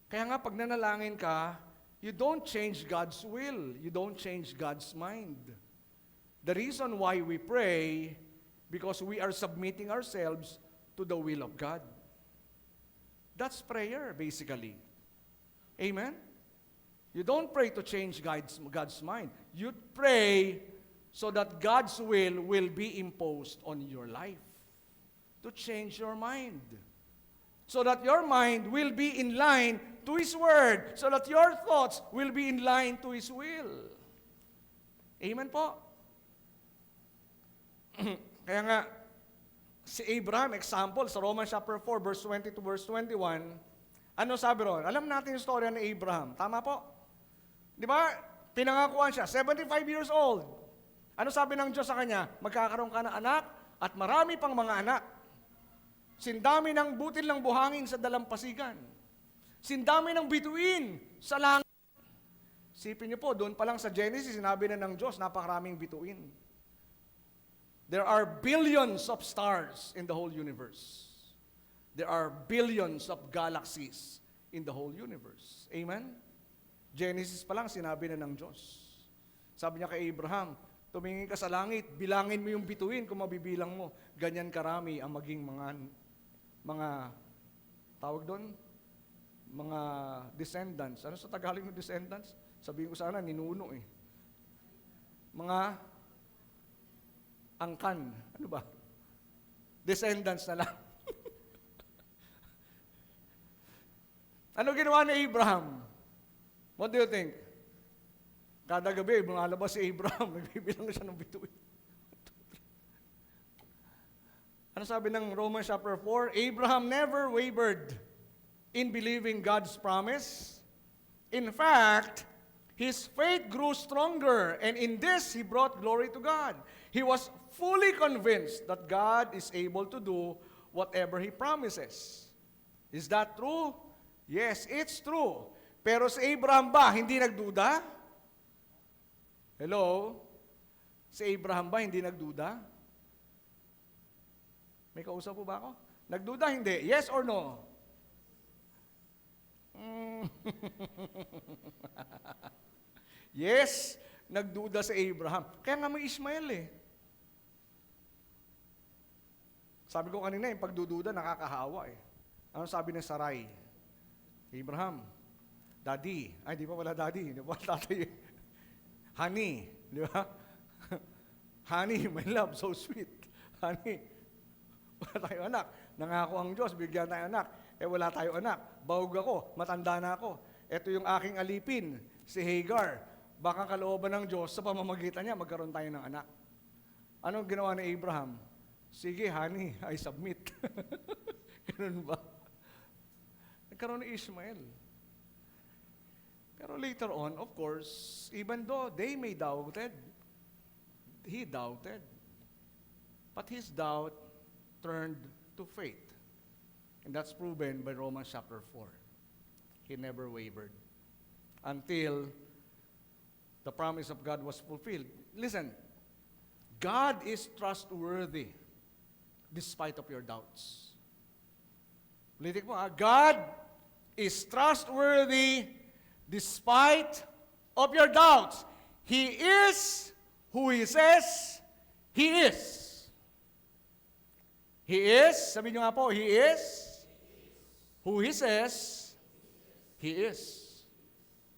Kaya nga pag nanalangin ka, you don't change God's will. You don't change God's mind. The reason why we pray, because we are submitting ourselves to the will of God. That's prayer, basically. Amen? You don't pray to change God's mind. You pray so that God's will be imposed on your life. To change your mind. So that your mind will be in line to His Word. So that your thoughts will be in line to His will. Amen po? Kaya nga, si Abraham, example, sa Romans chapter 4, verse 20 to verse 21, ano sabi ron? Alam natin yung storya ni Abraham. Tama po? Di ba? Pinangakuan siya, 75 years old. Ano sabi ng Diyos sa kanya? Magkakaroon ka ng anak at marami pang mga anak. Sindami ng butil ng buhangin sa dalampasigan. Sindami ng bituin sa langit. Sipin niyo po, doon pa lang sa Genesis, sinabi na ng Diyos, napakaraming bituin. There are billions of stars in the whole universe. There are billions of galaxies in the whole universe. Amen? Genesis pa lang, sinabi na ng Diyos. Sabi niya kay Abraham, tumingin ka sa langit, bilangin mo yung bituin kung mabibilang mo. Ganyan karami ang maging mga tawag doon? Mga descendants. Ano sa Tagalog ng descendants? Sabihin ko sana, ninuno eh. Mga angkan. Ano ba? Descendants na lang. Ano ginawa ni Abraham? What do you think? Kada gabi, lumalabas si Abraham, nagbibilang na siya ng bituin. Ano sabi ng Romans chapter 4? Abraham never wavered in believing God's promise. In fact, his faith grew stronger, and in this, he brought glory to God. He was fully convinced that God is able to do whatever He promises. Is that true? Yes, it's true. Pero si Abraham ba, hindi nagduda? Hello? Si Abraham ba, hindi nagduda? May kausap po ba ako? Nagduda, hindi? Yes or no? Yes, nagduda si Abraham. Kaya nga may Ishmael eh. Sabi ko kanina, yung pagdududa, nakakahawa eh. Ano sabi ni Sarai? Abraham, Daddy. Ay, di pa wala daddy. Di pa tatay. Honey. Di ba? Honey, my love, so sweet. Honey, wala tayo anak. Nangako ang Diyos, bigyan tayo anak. Wala tayo anak. Bahug ako, matanda na ako. Ito yung aking alipin, si Hagar. Baka kalooban ng Diyos, sa pamamagitan niya, magkaroon tayo ng anak. Anong ginawa ni Abraham? Sige, honey, I submit. Ganun ba? Nagkaroon ni Ishmael. Pero later on, of course, even though they may doubted, he doubted. But his doubt turned to faith. And that's proven by Romans chapter 4. He never wavered until the promise of God was fulfilled. Listen, God is trustworthy despite of your doubts. Ulitin ko, God is trustworthy despite of your doubts. He is who He says He is. He is, sabi nyo nga po, He is who He says He is.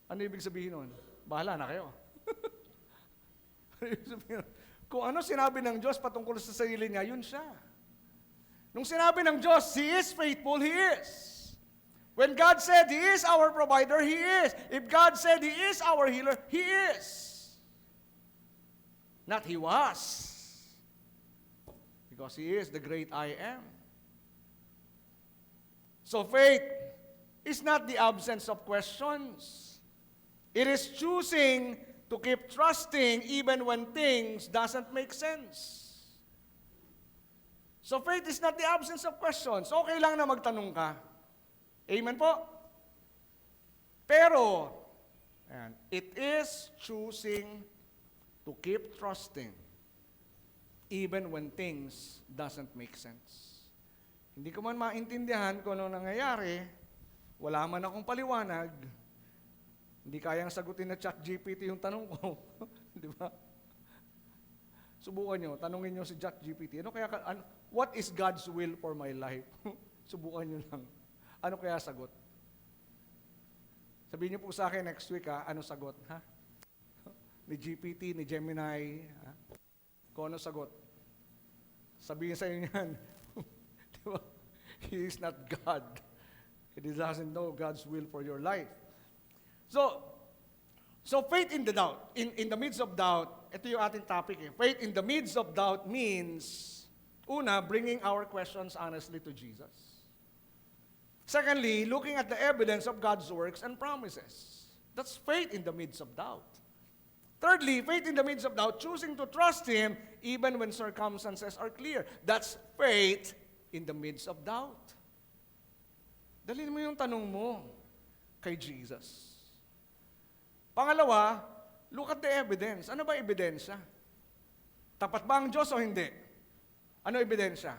Ano ibig sabihin nun? Bahala na kayo. Ano ibig sabihin nun? Kung ano sinabi ng Diyos patungkol sa sarili niya, yun siya. Nung sinabi ng Diyos, He is faithful, He is. When God said He is our provider, He is. If God said He is our healer, He is. Not He was. Because He is the great I am. So faith is not the absence of questions. It is choosing to keep trusting even when things doesn't make sense. So faith is not the absence of questions. Okay lang na magtanong ka. Amen po? Pero, it is choosing to keep trusting even when things doesn't make sense. Hindi ko man maintindihan kung ano nangyayari, wala man akong paliwanag, hindi kayang sagutin na ChatGPT yung tanong ko. Di ba? Subukan nyo, tanungin nyo si ChatGPT, what is God's will for my life? Subukan nyo lang. Ano kaya sagot? Sabihin niyo po sa akin next week, ano sagot? Ha? Ni GPT, ni Gemini, ha? Kung ano sagot? Sabihin sa inyo yan. Di ba? He is not God. He doesn't know God's will for your life. So faith in the doubt. In the midst of doubt, ito yung ating topic. Faith in the midst of doubt means, una, bringing our questions honestly to Jesus. Secondly, looking at the evidence of God's works and promises. That's faith in the midst of doubt. Thirdly, faith in the midst of doubt, choosing to trust Him even when circumstances are clear. That's faith in the midst of doubt. Dalhin mo yung tanong mo kay Jesus. Pangalawa, look at the evidence. Ano ba ebidensya? Tapat ba ang Diyos o hindi? Ano ebidensya?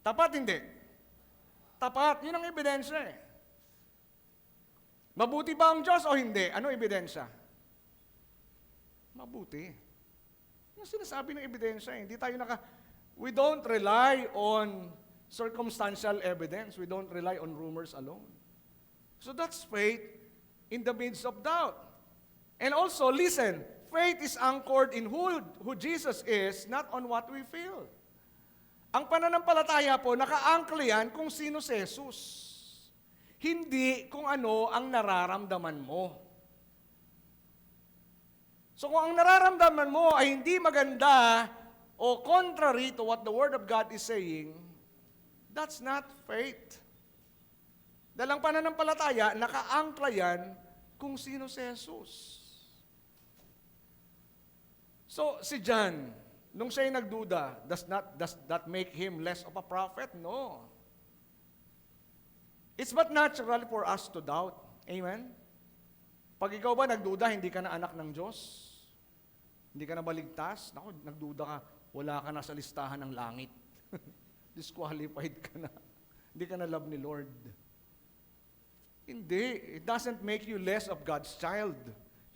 Tapat, hindi? Tapat, yun ang ebidensya eh. Mabuti ba ang Diyos o hindi? Ano ebidensya? Mabuti. Yung sinasabi ng ebidensya, hindi tayo we don't rely on circumstantial evidence. We don't rely on rumors alone. So that's faith in the midst of doubt. And also, listen, faith is anchored in who Jesus is, not on what we feel. Ang pananampalataya po, naka-anchor yan kung sino si Jesus. Hindi kung ano ang nararamdaman mo. So kung ang nararamdaman mo ay hindi maganda o contrary to what the Word of God is saying, that's not faith. Dahil ang pananampalataya, naka-angkla yan kung sino si Jesus. So si John, nung siya'y nagduda, does that make him less of a prophet? No. It's but natural for us to doubt. Amen? Pag ikaw ba nagduda, hindi ka na anak ng Diyos? Hindi ka na baligtas? Naku, nagduda ka, wala ka na sa listahan ng langit. Disqualified ka na. Hindi ka na love ni Lord. Hindi. It doesn't make you less of God's child.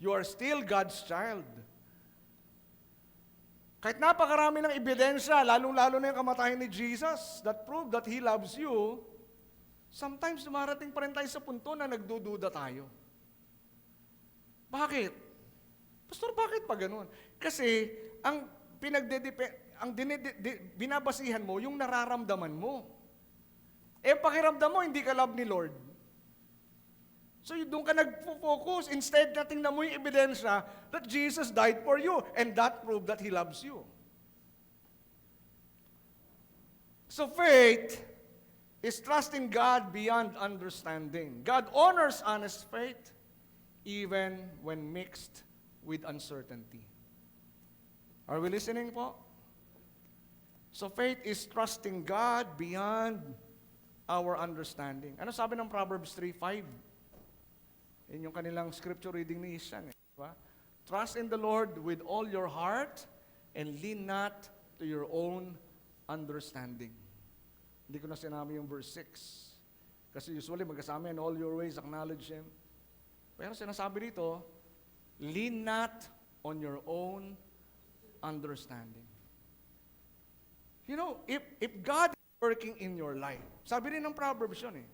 You are still God's child. Kahit napakarami ng ebidensya, lalong-lalo na yung kamatayan ni Jesus, that prove that He loves you, sometimes dumarating pa rin tayo sa punto na nagdududa tayo. Bakit? Pastor, bakit pa ganun? Kasi ang binabasihan mo yung nararamdaman mo. Pakiramdam mo, hindi ka love ni Lord. So doon ka nag-focus. Instead na tingnan mo yung ebidensya that Jesus died for you and that proved that He loves you. So faith is trusting God beyond understanding. God honors honest faith even when mixed with uncertainty. Are we listening po? So faith is trusting God beyond our understanding. Ano sabi ng Proverbs 3:5? Yun yung kanilang scripture reading ni Ishan. Diba? Trust in the Lord with all your heart and lean not to your own understanding. Hindi ko na sinabi yung verse 6. Kasi usually magkasama in all your ways, acknowledge Him. Pero sinasabi dito, lean not on your own understanding. You know, if God is working in your life, sabi rin ng Proverbs yun eh.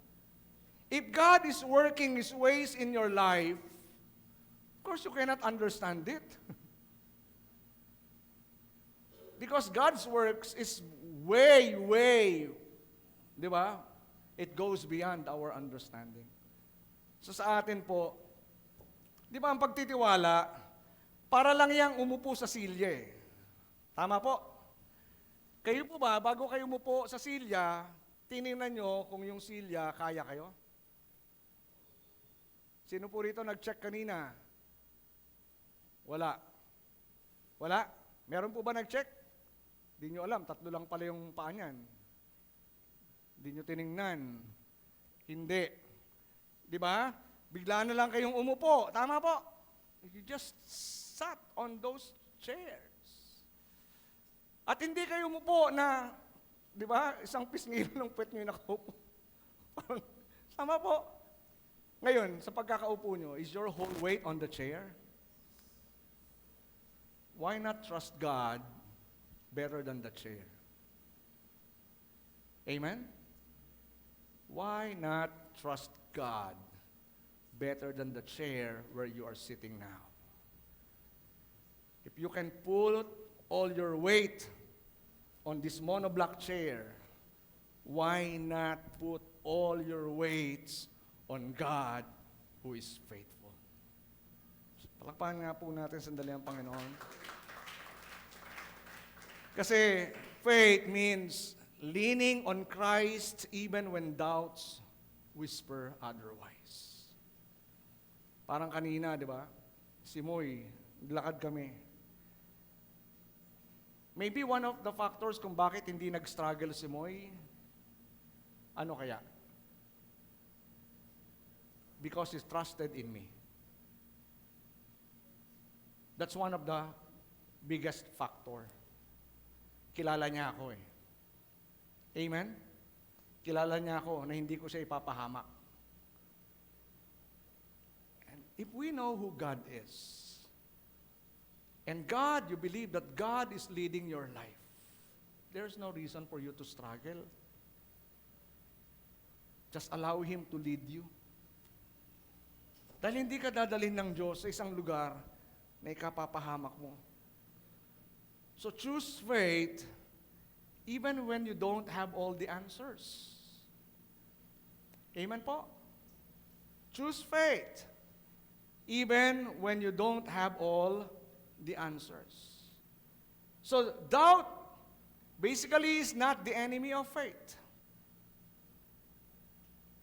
If God is working His ways in your life, of course you cannot understand it. Because God's works is way, di ba? It goes beyond our understanding. So sa atin po, di ba ang pagtitiwala, para lang yang umupo sa silya eh. Tama po? Kayo po ba, bago kayo umupo sa silya, tinignan nyo kung yung silya kaya kayo? Sino po rito nag-check kanina? Wala. Wala? Meron po ba nag-check? Di nyo alam, 3 lang pala yung paa niyan. Di nyo tiningnan. Hindi. Di ba? Bigla na lang kayong umupo. Tama po? You just sat on those chairs. At hindi kayo umupo na, di ba, isang pisngilo ng puwet nyo yung nakaupo. Tama po? Ngayon, sa pagkakaupo nyo, is your whole weight on the chair? Why not trust God better than the chair? Amen? Why not trust God better than the chair where you are sitting now. If you can put all your weight on this monoblock chair, why not put all your weights on God who is faithful? Palakpakan nga po natin sandali ang Panginoon. Kasi faith means leaning on Christ even when doubts whisper otherwise. Parang kanina, di ba? Si Moy, naglakad kami. Maybe one of the factors kung bakit hindi nag-struggle si Moy, ano kaya? Because he trusted in me. That's one of the biggest factor. Kilala niya ako eh. Amen? Kilala niya ako na hindi ko siya ipapahamak. And if we know who God is, and God, you believe that God is leading your life, there's no reason for you to struggle. Just allow Him to lead you. Dahil hindi ka dadalhin ng Diyos sa isang lugar na ikapapahamak mo. So choose faith even when you don't have all the answers. Amen po? Choose faith even when you don't have all the answers. So doubt basically is not the enemy of faith.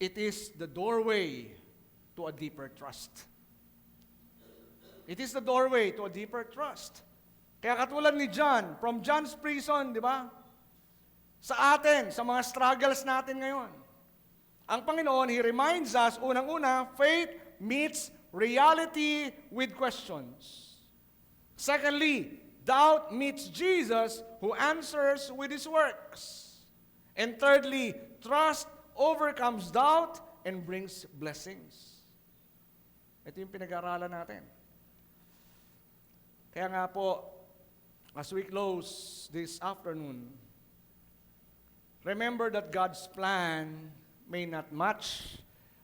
It is the doorway to a deeper trust. It is the doorway to a deeper trust. Kaya katulad ni John, from John's prison, di ba? Sa atin, sa mga struggles natin ngayon. Ang Panginoon, He reminds us, unang-una, faith meets reality with questions. Secondly, doubt meets Jesus who answers with His works. And thirdly, trust overcomes doubt and brings blessings. Ito yung pinag-aaralan natin. Kaya nga po, as we close this afternoon, remember that God's plan may not match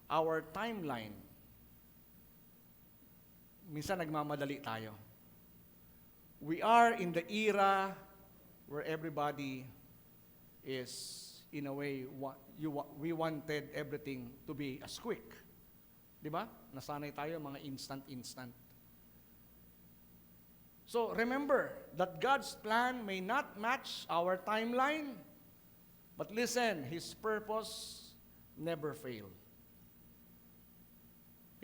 our timeline. Minsan nagmamadali tayo. We are in the era where everybody is, in a way, we wanted everything to be as quick. Di ba? Nasanay tayo mga instant. So remember that God's plan may not match our timeline, but listen, His purpose never fail.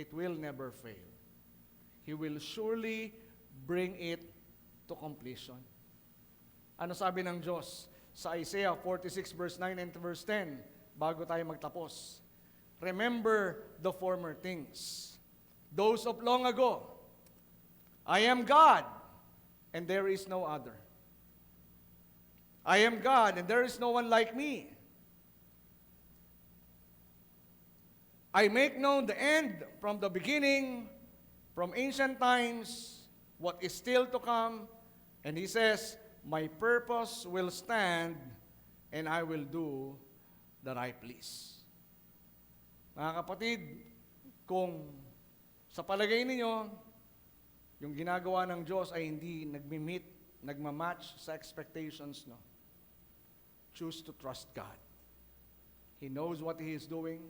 It will never fail. He will surely bring it to completion. Ano sabi ng Diyos sa Isaiah 46 verse 9 and verse 10 bago tayo magtapos? Remember the former things, those of long ago. I am God, and there is no other. I am God, and there is no one like me. I make known the end from the beginning, from ancient times, what is still to come. And He says, my purpose will stand, and I will do that I please. Mga kapatid, kung sa palagay ninyo, yung ginagawa ng Diyos ay hindi nagmamatch sa expectations, no? Choose to trust God. He knows what He is doing.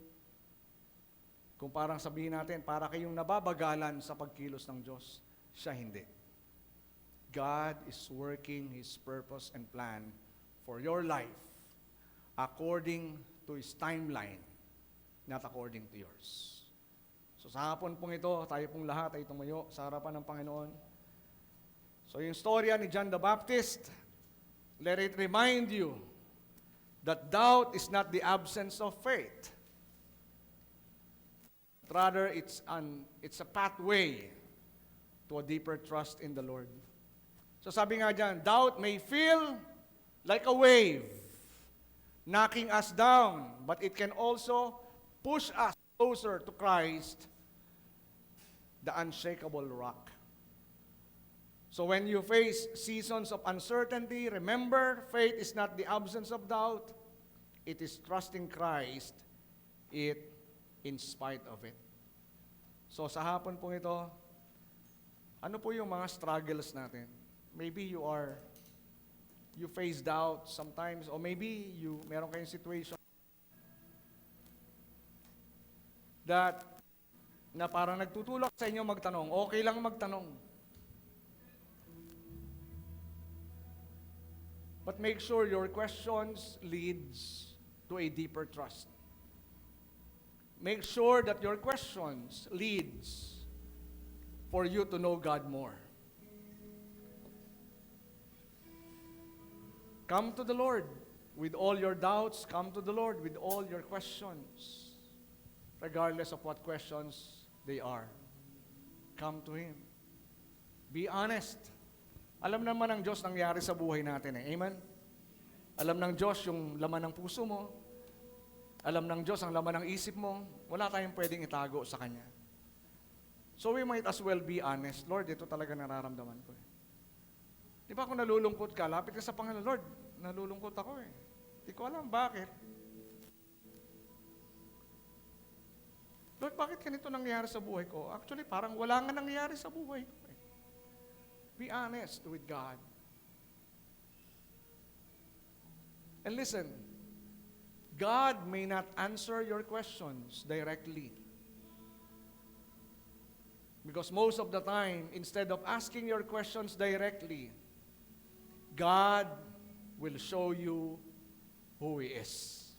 Kung parang sabihin natin, para kayong nababagalan sa pagkilos ng Diyos, siya hindi. God is working His purpose and plan for your life according to His timeline, not according to yours. So sa hapon pong ito, tayo pong lahat ay tumayo sa harapan ng Panginoon. So yung storya ni John the Baptist, let it remind you that doubt is not the absence of faith. Rather, it's a pathway to a deeper trust in the Lord. So sabi nga dyan, doubt may feel like a wave knocking us down, but it can also push us closer to Christ, the unshakable rock. So when you face seasons of uncertainty, remember, faith is not the absence of doubt. It is trusting Christ. It in spite of it. So sa hapon pong ito, ano po yung mga struggles natin? Maybe you face doubt sometimes, or maybe meron kayong situation that na parang nagtutulak sa inyo magtanong. Okay lang magtanong. But make sure your questions leads to a deeper trust. Make sure that your questions leads for you to know God more. Come to the Lord with all your doubts. Come to the Lord with all your questions, regardless of what questions they are. Come to Him. Be honest. Alam naman ng Diyos nangyari sa buhay natin eh. Amen? Alam ng Diyos yung laman ng puso mo. Alam ng Diyos ang laman ng isip mo. Wala tayong pwedeng itago sa Kanya. So we might as well be honest. Lord, ito talaga nararamdaman ko eh. Di ba kung nalulungkot ka, lapit ka sa Panginoon, Lord, nalulungkot ako eh. Di ko alam bakit. Lord, bakit ganito nangyayari sa buhay ko? Actually, parang wala nga nangyayari sa buhay ko eh. Be honest with God. And listen, God may not answer your questions directly. Because most of the time, instead of asking your questions directly, God will show you who He is.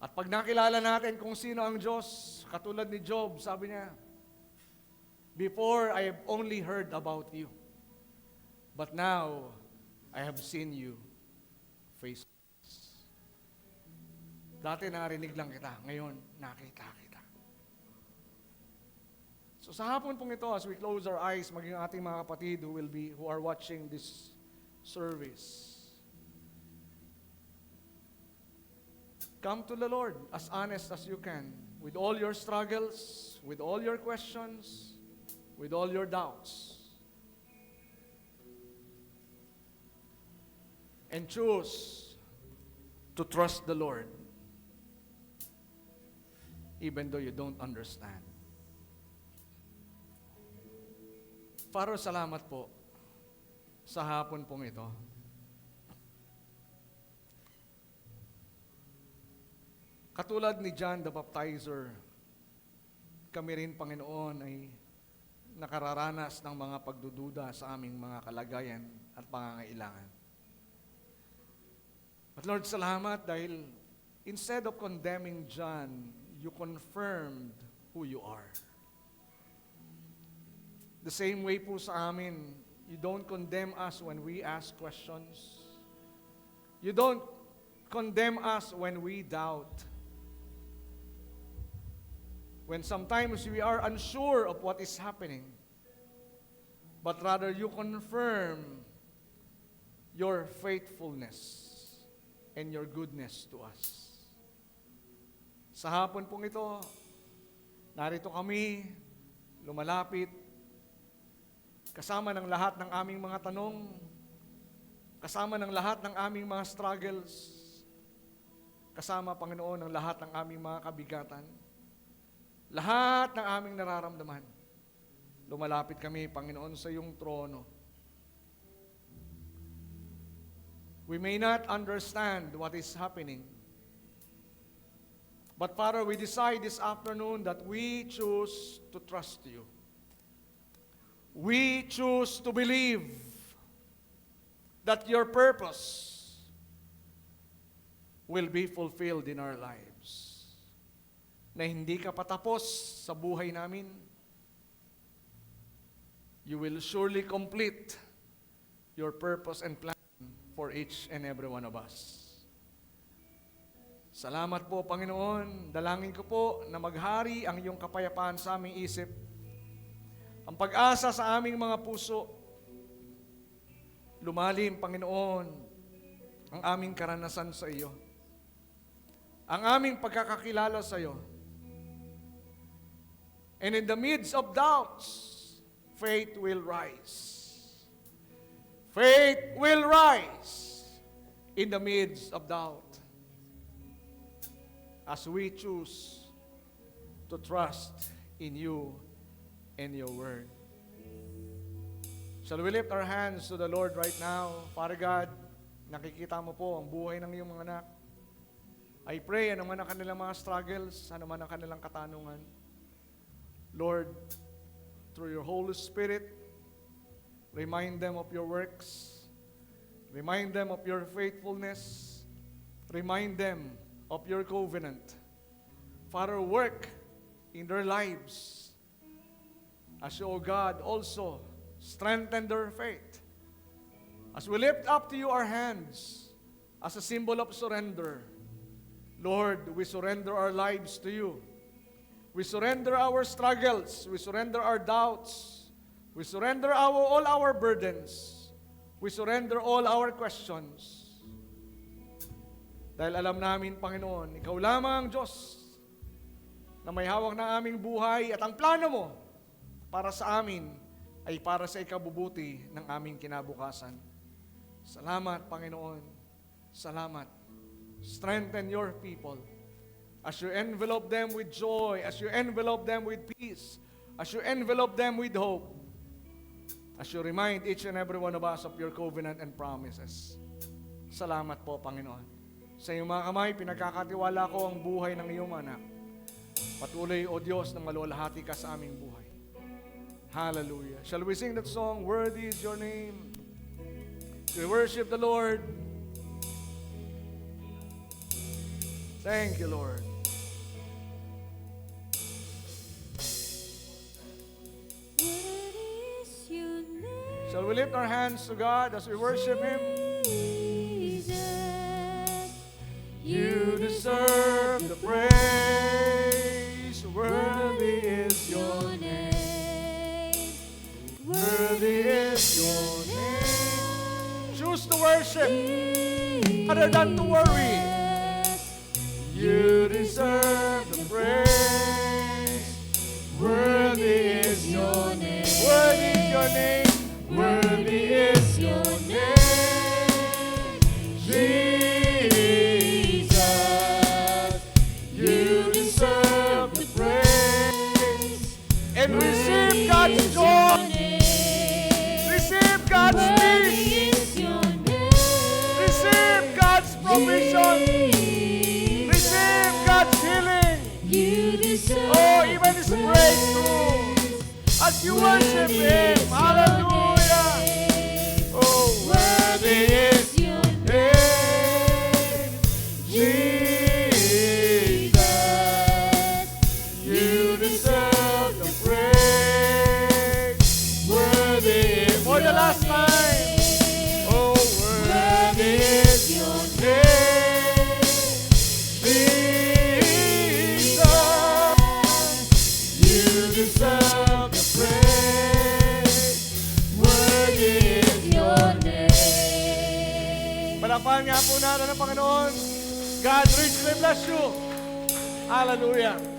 At pag nakilala natin kung sino ang Diyos, katulad ni Job, sabi niya, before I have only heard about you, but now I have seen you face to face. Dati narinig lang kita, ngayon nakita kita. So sa hapon pong ito, as we close our eyes, maging ating mga kapatid who are watching this service, come to the Lord as honest as you can, with all your struggles, with all your questions, with all your doubts. And choose to trust the Lord, even though you don't understand. Father, salamat po sa hapon pong ito. Katulad ni John the Baptizer, kami rin, Panginoon, ay nakararanas ng mga pagdududa sa aming mga kalagayan at pangangailangan. But Lord, salamat dahil instead of condemning John, you confirmed who you are. The same way po sa amin, you don't condemn us when we ask questions. You don't condemn us when we doubt. When sometimes we are unsure of what is happening, but rather you confirm your faithfulness and your goodness to us. Sa hapon pong ito, narito kami, lumalapit, kasama ng lahat ng aming mga tanong, kasama ng lahat ng aming mga struggles, kasama, Panginoon, ng lahat ng aming mga kabigatan, lahat ng aming nararamdaman. Lumalapit kami, Panginoon, sa iyong trono. We may not understand what is happening, but Father, we decide this afternoon that we choose to trust you. We choose to believe that your purpose will be fulfilled in our lives. Na hindi ka patapos sa buhay namin, you will surely complete your purpose and plan for each and every one of us. Salamat po, Panginoon. Dalangin ko po na maghari ang iyong kapayapaan sa aming isip, ang pag-asa sa aming mga puso. Lumalim, Panginoon, ang aming karanasan sa iyo, ang aming pagkakakilala sa iyo. And in the midst of doubts, faith will rise. Faith will rise in the midst of doubt. as we choose to trust in you and your word. Shall we lift our hands to the Lord right now? Father God, nakikita mo po ang buhay ng iyong mga anak. I pray, ano man ang kanilang mga struggles, ano man ang kanilang katanungan, Lord, through your Holy Spirit, remind them of your works, remind them of your faithfulness, remind them of your covenant. Father, work in their lives as you, O God, also strengthen their faith. As we lift up to you our hands as a symbol of surrender, Lord, we surrender our lives to you. We surrender our struggles. We surrender our doubts. We surrender all our burdens. We surrender all our questions. Dahil alam namin, Panginoon, Ikaw lamang ang Diyos na may hawak ng aming buhay at ang plano mo para sa amin ay para sa ikabubuti ng aming kinabukasan. Salamat, Panginoon. Salamat. Strengthen your people as you envelope them with joy, as you envelope them with peace, as you envelope them with hope, as you remind each and every one of us of your covenant and promises. Salamat po, Panginoon. Sa iyong mga kamay, pinagkakatiwala ko ang buhay ng iyong anak. Patuloy, O Diyos, na maluwalhati ka sa aming buhay. Hallelujah. Shall we sing that song, Worthy is your name? We worship the Lord. Thank you, Lord. Shall we lift our hands to God as we worship Him? You deserve the praise. Worthy is your name. Worthy is your name. Choose to worship rather than to worry. You deserve the praise. Worthy is your name. Worthy is your name. Worthy is your name. Jesus, you deserve the praise. And receive God's joy. Receive God's peace. Receive God's provision. Receive God's healing. Oh, even His breakthrough. As you worship Him. Hallelujah. Oh, worthy is your name. Jesus, you deserve the praise. Worthy is for the last time. Oh, worthy is your name. Jesus, you deserve the praise. Worthy is your name. Palapahan nga po natin ang Panginoon. God richly bless you. Hallelujah.